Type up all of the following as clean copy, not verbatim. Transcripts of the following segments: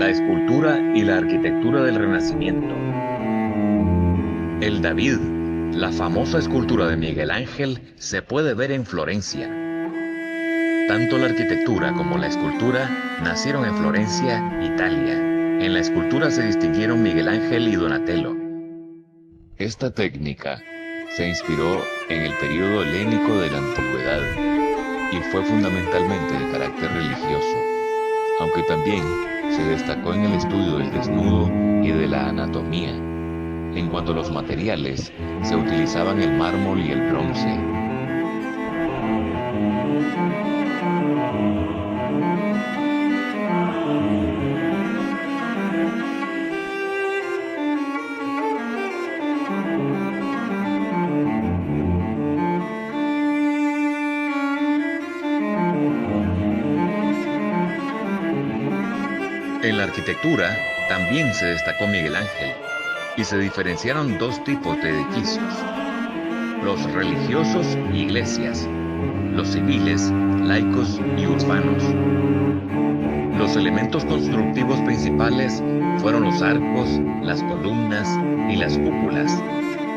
la escultura y la arquitectura del Renacimiento. El David, la famosa escultura de Miguel Ángel, se puede ver en Florencia. Tanto la arquitectura como la escultura nacieron en Florencia, Italia. En la escultura se distinguieron Miguel Ángel y Donatello. Esta técnica se inspiró en el período helénico de la antigüedad y fue fundamentalmente de carácter religioso, aunque también se destacó en el estudio del desnudo y de la anatomía. En cuanto a los materiales, se utilizaban el mármol y el bronce. En la arquitectura también se destacó Miguel Ángel y se diferenciaron dos tipos de edificios: los religiosos, iglesias; los civiles, laicos y urbanos. Los elementos constructivos principales fueron los arcos, las columnas y las cúpulas,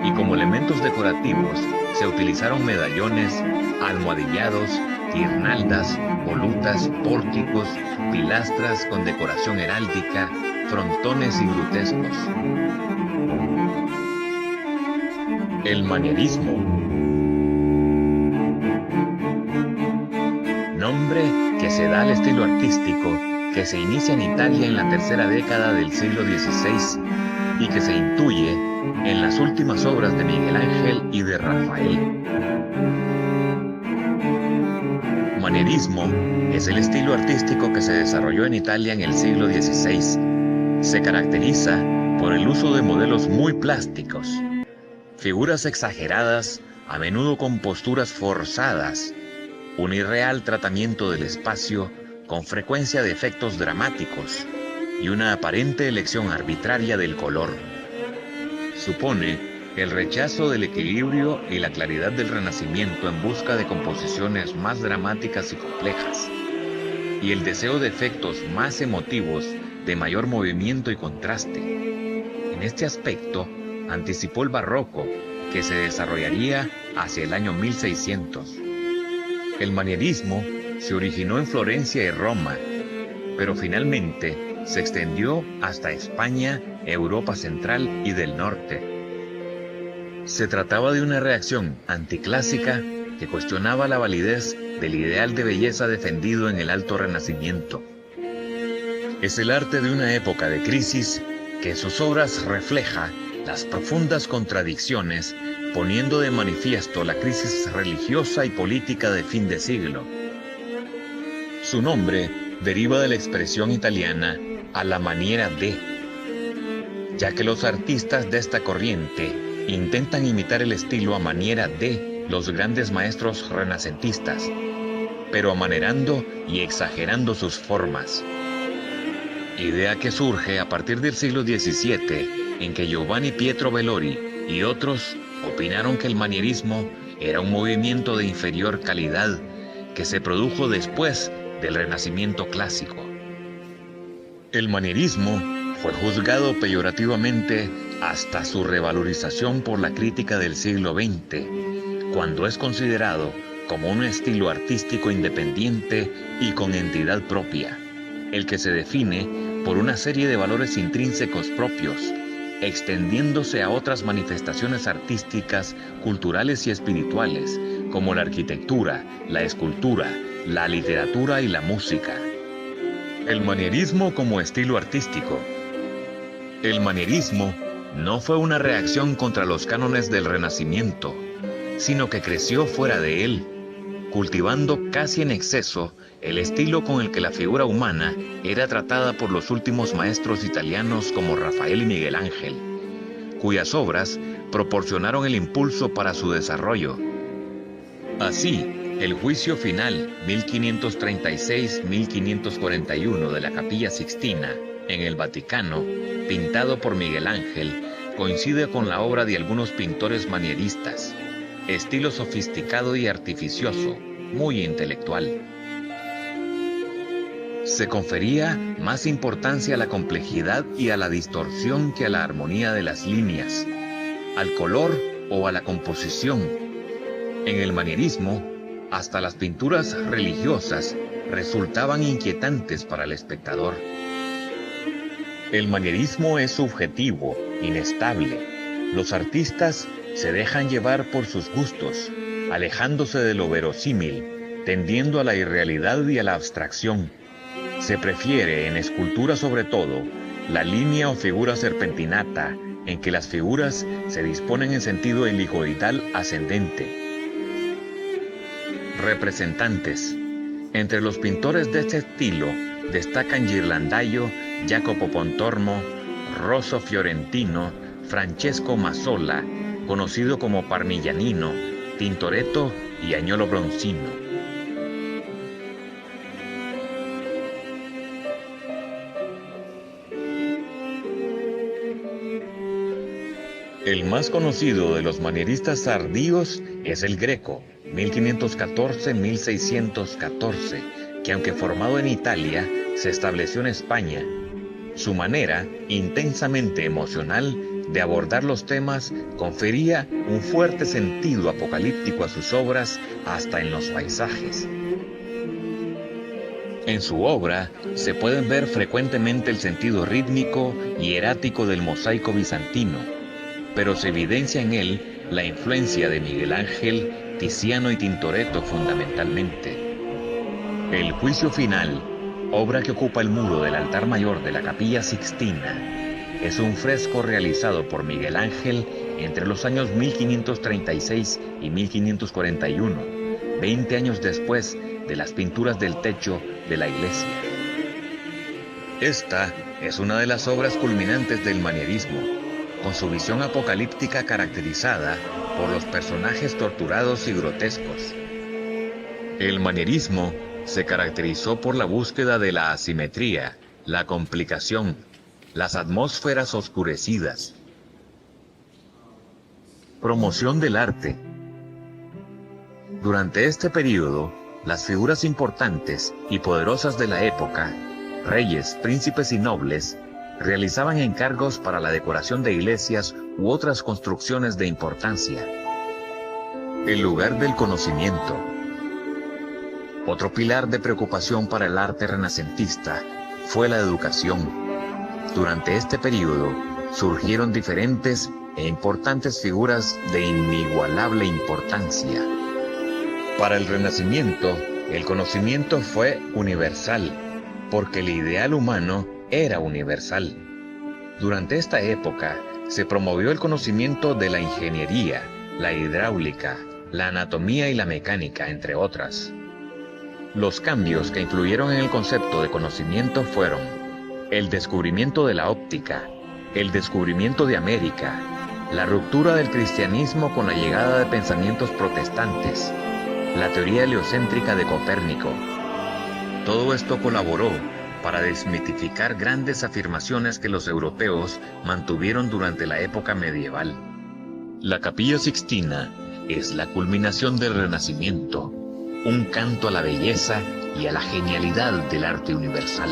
y como elementos decorativos se utilizaron medallones, almohadillados, guirnaldas, volutas, pórticos, pilastras con decoración heráldica, frontones y grutescos. El manierismo, nombre que se da al estilo artístico que se inicia en Italia en la tercera década del siglo XVI y que se intuye en las últimas obras de Miguel Ángel y de Rafael. Manierismo es el estilo artístico que se desarrolló en Italia en el siglo XVI. Se caracteriza por el uso de modelos muy plásticos, figuras exageradas, a menudo con posturas forzadas, un irreal tratamiento del espacio con frecuencia de efectos dramáticos y una aparente elección arbitraria del color. Supone el rechazo del equilibrio y la claridad del Renacimiento en busca de composiciones más dramáticas y complejas, y el deseo de efectos más emotivos, de mayor movimiento y contraste. En este aspecto, anticipó el barroco, que se desarrollaría hacia el año 1600. El manierismo se originó en Florencia y Roma, pero finalmente se extendió hasta España, Europa Central y del Norte. Se trataba de una reacción anticlásica que cuestionaba la validez del ideal de belleza defendido en el Alto Renacimiento. Es el arte de una época de crisis que en sus obras refleja las profundas contradicciones, poniendo de manifiesto la crisis religiosa y política de fin de siglo. Su nombre deriva de la expresión italiana "a la maniera de", ya que los artistas de esta corriente intentan imitar el estilo a maniera de los grandes maestros renacentistas, pero amanerando y exagerando sus formas. Idea que surge a partir del siglo XVII, en que Giovanni Pietro Bellori y otros opinaron que el manierismo era un movimiento de inferior calidad que se produjo después del Renacimiento clásico. El manierismo fue juzgado peyorativamente hasta su revalorización por la crítica del siglo XX, cuando es considerado como un estilo artístico independiente y con entidad propia, el que se define por una serie de valores intrínsecos propios, extendiéndose a otras manifestaciones artísticas, culturales y espirituales, como la arquitectura, la escultura, la literatura y la música. El manierismo como estilo artístico. El manierismo no fue una reacción contra los cánones del Renacimiento, sino que creció fuera de él, cultivando casi en exceso el estilo con el que la figura humana era tratada por los últimos maestros italianos como Rafael y Miguel Ángel, cuyas obras proporcionaron el impulso para su desarrollo. Así, el juicio final 1536-1541 de la Capilla Sixtina en el Vaticano, pintado por Miguel Ángel, coincide con la obra de algunos pintores manieristas, estilo sofisticado y artificioso, muy intelectual. Se confería más importancia a la complejidad y a la distorsión que a la armonía de las líneas, al color o a la composición. En el manierismo, hasta las pinturas religiosas resultaban inquietantes para el espectador. El manierismo es subjetivo, inestable. Los artistas se dejan llevar por sus gustos, alejándose de lo verosímil, tendiendo a la irrealidad y a la abstracción. Se prefiere, en escultura sobre todo, la línea o figura serpentinata, en que las figuras se disponen en sentido helicoidal ascendente. Representantes. Entre los pintores de este estilo destacan Ghirlandaio, Jacopo Pontormo, Rosso Fiorentino, Francesco Mazzola, conocido como Parmigianino, Tintoretto y Agnolo Bronzino. El más conocido de los manieristas tardíos es el Greco, 1514-1614, que aunque formado en Italia, se estableció en España. Su manera, intensamente emocional, de abordar los temas confería un fuerte sentido apocalíptico a sus obras, hasta en los paisajes. En su obra se pueden ver frecuentemente el sentido rítmico y erático del mosaico bizantino, pero se evidencia en él la influencia de Miguel Ángel, Tiziano y Tintoretto fundamentalmente. El Juicio Final, obra que ocupa el muro del altar mayor de la Capilla Sixtina, es un fresco realizado por Miguel Ángel entre los años 1536 y 1541, 20 años después de las pinturas del techo de la iglesia. Esta es una de las obras culminantes del manierismo, con su visión apocalíptica caracterizada por los personajes torturados y grotescos. El manierismo se caracterizó por la búsqueda de la asimetría, la complicación, las atmósferas oscurecidas. Promoción del arte. Durante este periodo, las figuras importantes y poderosas de la época, reyes, príncipes y nobles, realizaban encargos para la decoración de iglesias u otras construcciones de importancia. El lugar del conocimiento. Otro pilar de preocupación para el arte renacentista fue la educación. Durante este periodo surgieron diferentes e importantes figuras de inigualable importancia. Para el Renacimiento, el conocimiento fue universal, porque el ideal humano era universal. Durante esta época se promovió el conocimiento de la ingeniería, la hidráulica, la anatomía y la mecánica, entre otras. Los cambios que influyeron en el concepto de conocimiento fueron el descubrimiento de la óptica, el descubrimiento de América, la ruptura del cristianismo con la llegada de pensamientos protestantes, la teoría heliocéntrica de Copérnico. Todo esto colaboró para desmitificar grandes afirmaciones que los europeos mantuvieron durante la época medieval. La Capilla Sixtina es la culminación del Renacimiento, un canto a la belleza y a la genialidad del arte universal.